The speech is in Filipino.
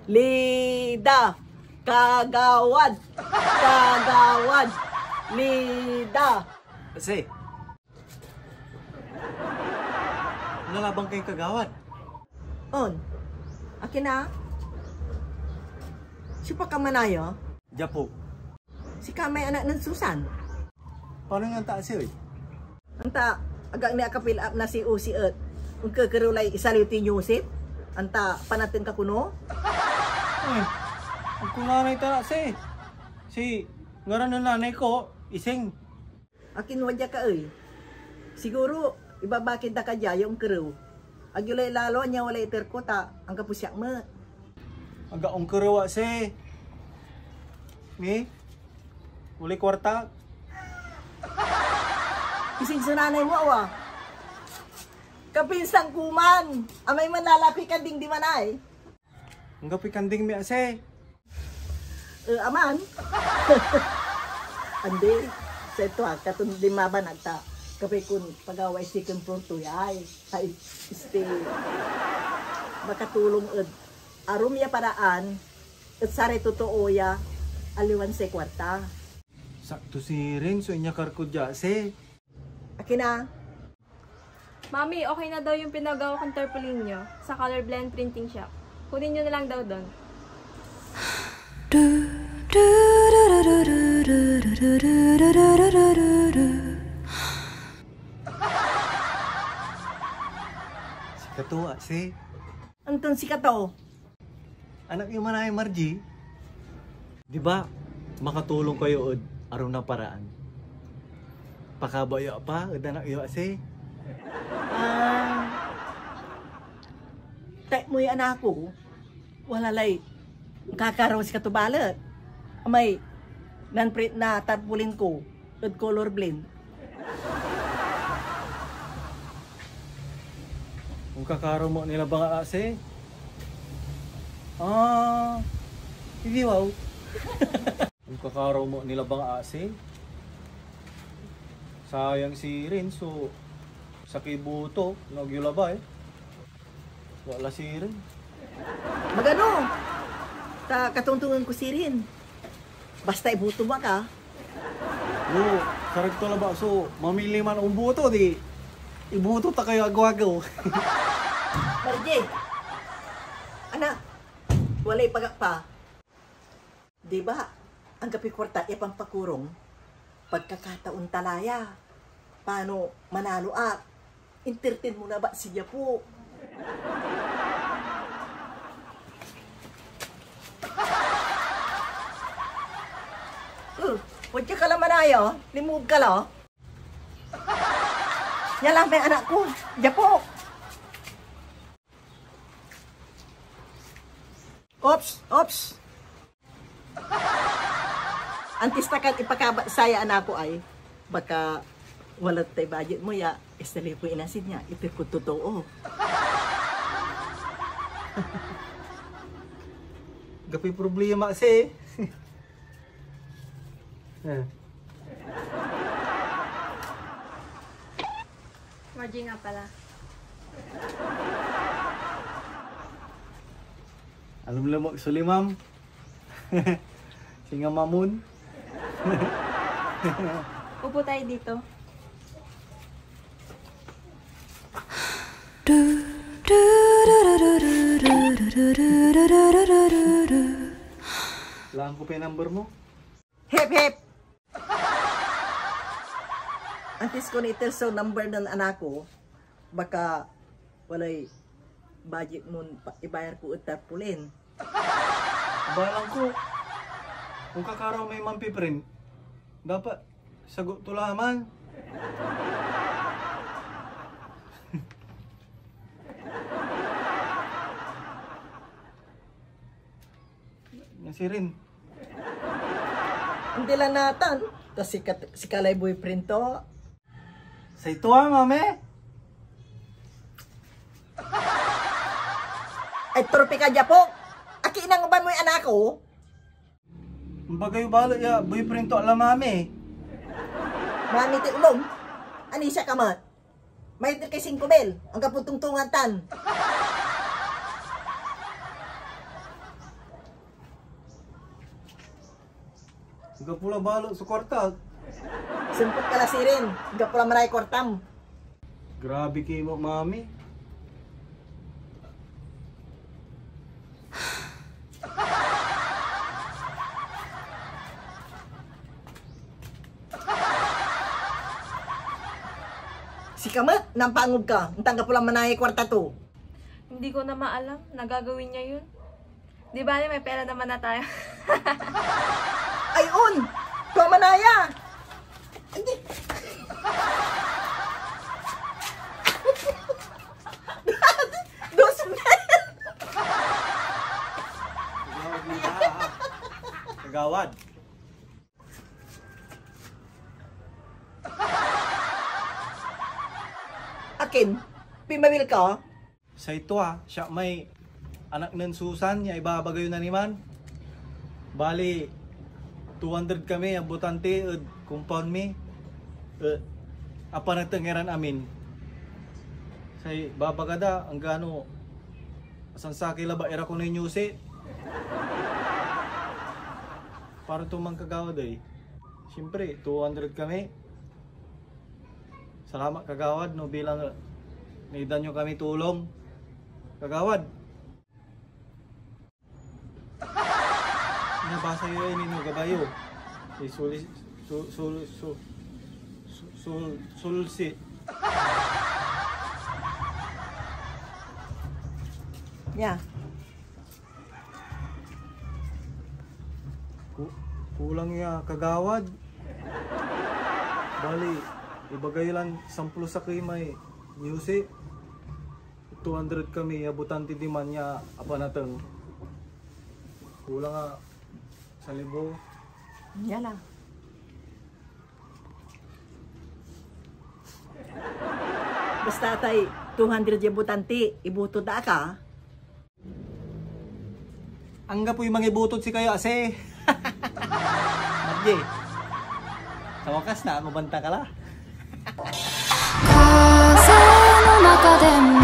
Lida. Kagawad. Kagawad. Lida. Kasi, nalabang kay kagawad. On. Akin na. Siya ka manayo? Japo. Si kamay anak ng Susan. Paano nga taas eh? Anta, agak ni akapil up na si Usi at kung kakarulay isaliw ti Yusip. Anta, panatin ka kuno? Eh, kung nanay taas eh. Si, ngaran ng nanay ko, ising. Akin wadya ka ay. Siguro, ibabakid na ka dya yung crew. Agyulay lalo niya wala iterkota ang kapusyak mo. Agaong karawa si. Ni? Uli kwarta. Ising sunanay mo awa. Kapinsang kuman. Amay man lalapi ka ding di manay. Ang gapi kanding mi ase. Aman. Andi. Sa ito katun lima ba nagta. Kapay kun pagaway second floor to yay. Sa este. Makatulong ed. Arum ya paraan. At sari totoo ya. Aliwan sa kwarta. Sakto si Renzo inya karkudya ase. Akin na. Mami, okay na daw yung pinagawa kong tarpaulin nyo sa Color Blend Printing Shop. Kunin nyo na lang daw doon. Si Katuwa si. Anton si Kato. Anak yung manay Margie. Di ba makatulong kayo od aron na paraan. Pakabayo pa od anak yo ase. Tek mo yung anak ko. Walalay. Kakaraw si Katubalat. May non-print na tarpaulin ko. Od color blend. Kung kakaro mo nila ba ase? Hindi wow. Kung kakaro mo nila ba ase? Sayang si Renzo. Sa kibuto, nagyula ba eh? Wala si Ren. Magano? Ta katungtungan ko si Rin. Basta ibuto ba ka? No, karekto na ba? So, mamili man ang buto, di ibuto ta kayo agwagaw. Marje. Anak, walay pagak pa. Di ba? Ang kapikwarta ipampakurong pagkakataon talaya. Paano manalo at entertain mo na ba siya po? Huwag ka lang manayo. Limove ka lo. Yan lang may anak ko. Diyan po. Ops! Ops! Antis na kang ipakaba saya anak ko ay baka walat tay budget mo ya. Estali po inasin niya. Ipikot totoo. Gapi problema kasi. Margie nga pala. Alam mo magsuli ma'am. Singa mamun. Upo tayo dito. Lang ko pa yung number mo. Hep hep! Antis ko ni so number ng anak ko, baka walay budget mo ibayar ko tarpaulin. Balang ko. Kung kakaraw may mampiprint, dapat sagot tulaman. Nasi rin. Hindi lang natan. Tapos si Kalay boyfriend to. Sa ito mame. Ay, tropi ka dya po. Aki nang ban mo yung anak ko. Bagay balo ya, boyfriend to alam mame. Mami ti ulong. Ani siya kamat. May kay 5 bel. Ang kaputungtungan tan. Huwag pula balo sa kwarta. Sumpot ka lasi rin. Hanggang pula manay kortam. Grabe kayo mo, mami. Si Kamat, nampangog ka. Hanggang ka pula manay kwarta to. Hindi ko na maalam. Nagagawin niya yun. Di ba may pera naman na tayo? Ay, un! Tuwa manaya! Hindi. Dos mil! Kagawad. Akin, pimawil ka? Sa ito siya may anak ng Susan, niya ibabagayo na niman. Bali, 200 kami, ang butante, compound me. Apa na tengeran amin. Say, babagada, ang gano, asan sa kila ba, era ko na yung nyusi. Para tumang kagawad eh. Siyempre, 200 kami. Salamat kagawad, no, bilang naidan nyo kami tulong. Kagawad. Nabasa yun ninyo gabayo. Sulsi. Yeah. Kulang ya kagawad. Bali, ibagay lang 10 sa may music. 200 kami, abutan ti man niya apa nateng. Kulang nga 1,000. Yan lang. Basta tay, 200 yung butanti, ibuto da ka. Angga po yung mga ibutod si kayo ase. Marje. Sa wakas na, mabanta ka la. 風の中でも